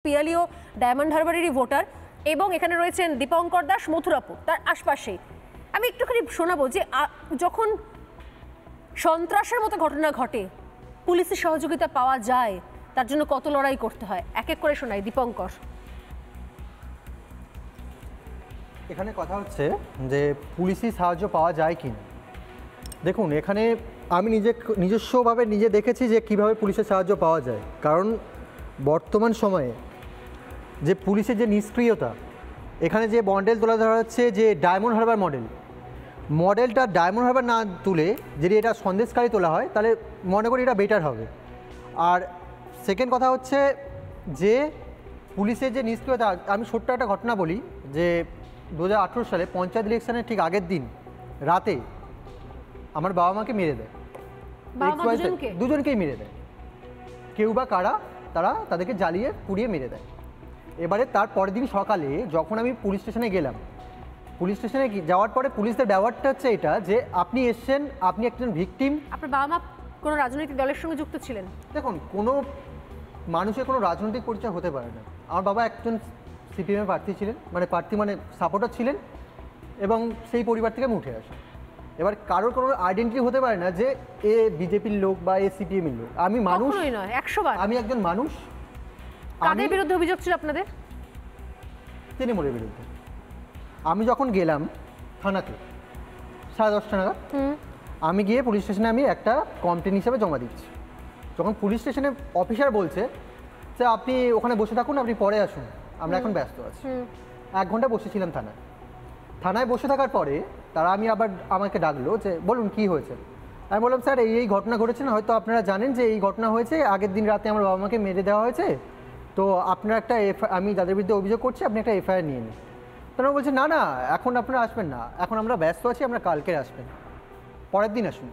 পিয়ালিও diamond হারবারেরই voter এবং এখানে রয়েছেন দীপঙ্কর দাস মথুরাপুর তার আশপাশেই। আমি একটুখানি শোনাবো যে যখন সন্ত্রাসের মতো ঘটনা ঘটে পুলিশের সহযোগিতা পাওয়া যায় তার জন্য কত লড়াই করতে হয়, এক এক করে শোনাই দীপঙ্কর। এখানে কথা হচ্ছে যে পুলিশি সাহায্য পাওয়া যায় কি না। দেখুন, এখানে আমি নিজস্বভাবে দেখেছি যে কিভাবে পুলিশের সাহায্য পাওয়া যায়। কারণ বর্তমান সময়ে যে পুলিশের যে নিষ্ক্রিয়তা, এখানে যে মডেল তোলা ধরা হচ্ছে যে ডায়মন্ড হারবার মডেলটা ডায়মন্ড হারবার না তুলে যদি এটা সন্দেশকারী তোলা হয় তাহলে মনে করি এটা বেটার হবে। আর সেকেন্ড কথা হচ্ছে যে পুলিশের যে নিষ্ক্রিয়তা, আমি ছোট্ট একটা ঘটনা বলি যে 2018 সালে পঞ্চায়েত ইলেকশনের ঠিক আগের দিন রাতে আমার বাবা মাকে মেরে দেয়, দুজনকেই মেরে দেয়। কেউ বা কারা তাদেরকে জ্বালিয়ে পুড়িয়ে মেরে দেয়। এবারে তার পরের দিন সকালে যখন আমি পুলিশ স্টেশনে গেলাম, পুলিশ স্টেশনে যাওয়ার পরে পুলিশদের ব্যবহারটা হচ্ছে এটা যে আপনি এসছেন, আপনি একজন ভিকটিম। আপনার বাবা মা কোনো রাজনৈতিক দলের সঙ্গে যুক্ত ছিলেন? দেখুন, কোনো মানুষের কোনো রাজনৈতিক পরিচয় হতে পারে না। আমার বাবা একজন সিপিএমের প্রার্থী ছিলেন, প্রার্থী সাপোর্টার ছিলেন এবং সেই পরিবার থেকে উঠে আসে। এবার কারোর কোনো আইডেন্টিটি হতে পারে না যে এ বিজেপির লোক বা এ সিপিএমের লোক। আমি মানুষ, আমি একজন মানুষ। কাদের বিরুদ্ধে অভিযোগ ছিল আপনাদের? তৃণমূলের বিরুদ্ধে। আমি যখন গেলাম থানাতে 10:30 নাগাদ, আমি গিয়ে পুলিশ স্টেশনে আমি একটা কমপ্লেন হিসেবে জমা দিচ্ছি। যখন পুলিশ স্টেশনে অফিসার বলছে যে আপনি ওখানে বসে থাকুন, আপনি পরে আসুন, আমরা এখন ব্যস্ত আছি। 1 ঘন্টা বসেছিলাম থানায় বসে থাকার পরে তারা আমাকে ডাকলো যে বলুন কি হয়েছে। আমি বললাম স্যার এই ঘটনা ঘটেছে না, হয়তো আপনারা জানেন যে এই ঘটনা হয়েছে, আগের দিন রাতে আমার বাবা মাকে মেরে দেওয়া হয়েছে, তো আপনারা আমি যাদের বিরুদ্ধে অভিযোগ করছি আপনি একটা এফআইআর নিয়ে নিন। তারা বলছে না না, এখন আপনারা আসবেন না, এখন আমরা ব্যস্ত আছি, আমরা কালকে আসবেন, পরের দিন আসুন।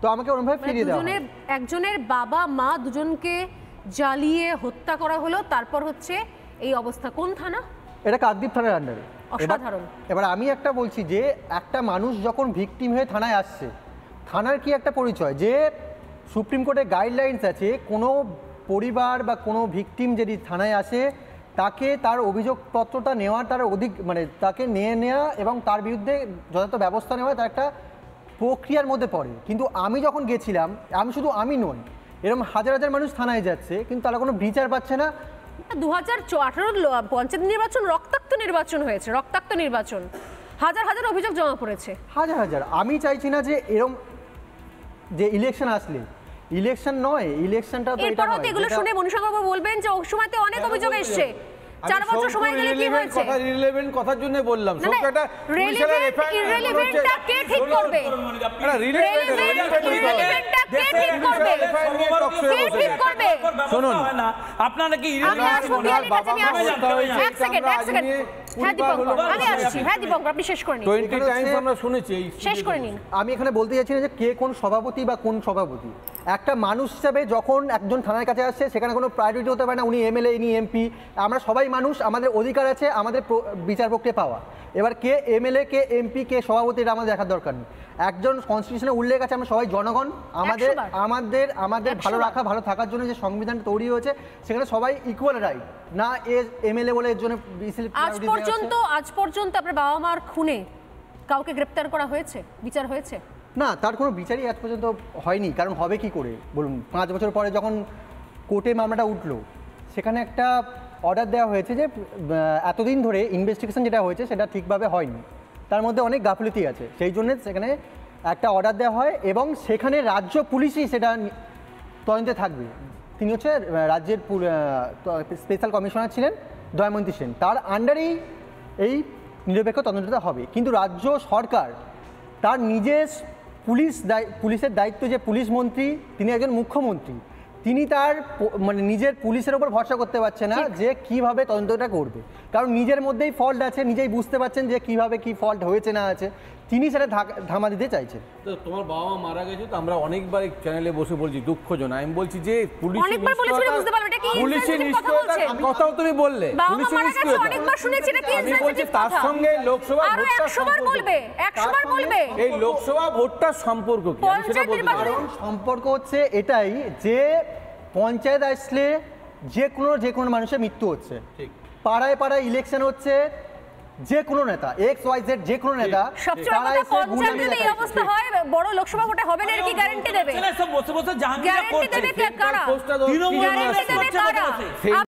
তো আমাকে ওরকমভাবে ফিরিয়ে দেওয়া। একজনের বাবা মা দুজনকে জ্বালিয়ে হত্যা করা হলো, তারপর হচ্ছে এই অবস্থা। কোন থানা এটা? কাকদ্বীপ থানার আন্ডারে। অসাধারণ। এবার আমি একটা বলছি যে একটা মানুষ যখন ভিকটিম হয়ে থানায় আসছে, থানার কি একটা পরিচয় যে সুপ্রিম কোর্টের গাইডলাইন্স আছে, কোনো পরিবার বা কোনো ভিকটিম যদি থানায় আসে তাকে তার অভিযোগপত্রটা নেওয়ার তার তাকে নিয়ে নেওয়া এবং তার বিরুদ্ধে যথাযথ ব্যবস্থা নেওয়া তার একটা প্রক্রিয়ার মধ্যে পড়ে। কিন্তু আমি যখন গেছিলাম, আমি নই, এরকম হাজার হাজার মানুষ থানায় যাচ্ছে কিন্তু তারা কোনো বিচার পাচ্ছে না। 2018 পঞ্চায়েত নির্বাচন রক্তাক্ত নির্বাচন, হাজার হাজার অভিযোগ জমা পড়েছে, হাজার। আমি চাইছি না যে এরকম যে ইলেকশন আসলে ইলেকশন নয়, ইলেকশনটা তো এটা নয়। এগুলো শুনে মনুষ্যবাবু বলবেন যে ওই সময়তে অনেক অভিযোগ এসেছে, 4 বছর সময় গেলে কি হয়েছে? কথা রিলেভেন্ট কথার জন্য বললাম। সবটা রিলেভেন্টটা কে ঠিক করবে? শুনুন, আপনারা কি এক সেকেন্ড হ্যাঁ দীপঙ্কর আপনি শেষ করে নিন। 20 টাইমস আমরা শুনেছি, শেষ করে নিন। আমি এখানে বলতে চাইছি না যে কে কোন সভাপতি বা কোন সভাপতি। একটা মানুষ হিসাবে যখন একজন থানার কাছে আসছে সেখানে কোনো প্রায়োরিটি হতে পারে না, উনি এমএলএ ইনি এমপি, আমরা সবাই মানুষ, আমাদের অধিকার আছে আমাদের বিচার প্রক্রিয়া পাওয়া। এবার কে এমএলএ কে এমপি কে সভাপতি এটা আমাদের দেখার দরকার নেই। একজন কনস্টিটিউশনে উল্লেখ আছে আমরা সবাই জনগণ, আমাদের ভালো থাকার জন্য যে সংবিধান তৈরি হয়েছে সেখানে সবাই ইকুয়াল রাইট, না এমএলএ বলে এর জন্য। আজ পর্যন্ত আপনার বাবা মার খুনে কাউকে গ্রেফতার করা হয়েছে, বিচার হয়েছে? না, তার কোনো বিচারই আজ পর্যন্ত হয়নি। কারণ হবে কি করে বলুন? 5 বছর পরে যখন কোর্টে মামলাটা উঠলো, সেখানে একটা অর্ডার দেওয়া হয়েছে যে এতদিন ধরে ইনভেস্টিগেশন যেটা হয়েছে সেটা ঠিকভাবে হয়নি, তার মধ্যে অনেক গাফিলতি আছে, সেই জন্য সেখানে একটা অর্ডার দেওয়া হয় এবং সেখানে রাজ্য পুলিশই সেটা তদন্তে থাকবে। তিনি হচ্ছে রাজ্যের স্পেশাল কমিশনার ছিলেন দয়ামন্তী সেন, তার আন্ডারেই এই নিরপেক্ষ তদন্তটা হবে। কিন্তু রাজ্য সরকার তার নিজের পুলিশের দায়িত্ব, যে পুলিশ মন্ত্রী তিনি একজন মুখ্যমন্ত্রী, তিনি তার নিজের পুলিশের ওপর ভরসা করতে পারছে না যে কিভাবে তদন্তটা করবে। কারণ নিজের মধ্যেই ফল্ট আছে, নিজেই বুঝতে পারছেন যে কিভাবে কি ফল্ট হয়েছে না আছে, তিনি সেটা ধামা দিতে চাইছেন। তো তোমার বাবা মা মারা গেছে, তো আমরা অনেকবার চ্যানেলে বসে বলছি দুঃখজনক। আমি বলছি যে পুলিশের নিষ্ক্রিয়তার কথাও তুমি বললে, পুলিশের নিষ্ক্রিয়তা আমি বলছি তার সঙ্গে লোকসভা ভোটটা, এই লোকসভা ভোটটার সম্পর্ক কি? সম্পর্ক হচ্ছে এটাই যে পঞ্চায়েত আসলে যে কোনো মানুষের মৃত্যু হচ্ছে। ঠিক। পাড়ায় পাড়ায় ইলেকশন হচ্ছে, যে কোনো নেতা XYZ যে কোনো নেতা সবচেয়ে তারা বড় কথা এসে গুন্ডামি পঞ্চায়েতে এই দেখাচ্ছে। অবস্থা হয়, বড় লোকসভা ভোটে হবে না, এর কি গ্যারান্টি দেবে? সব বসে বসে জাহাঙ্গীররা গ্যারান্টি করছে। দেবে কারা? পোস্টটা তৃণমূলের গ্যারান্টি দেবে করছে কারা? বসে বসে।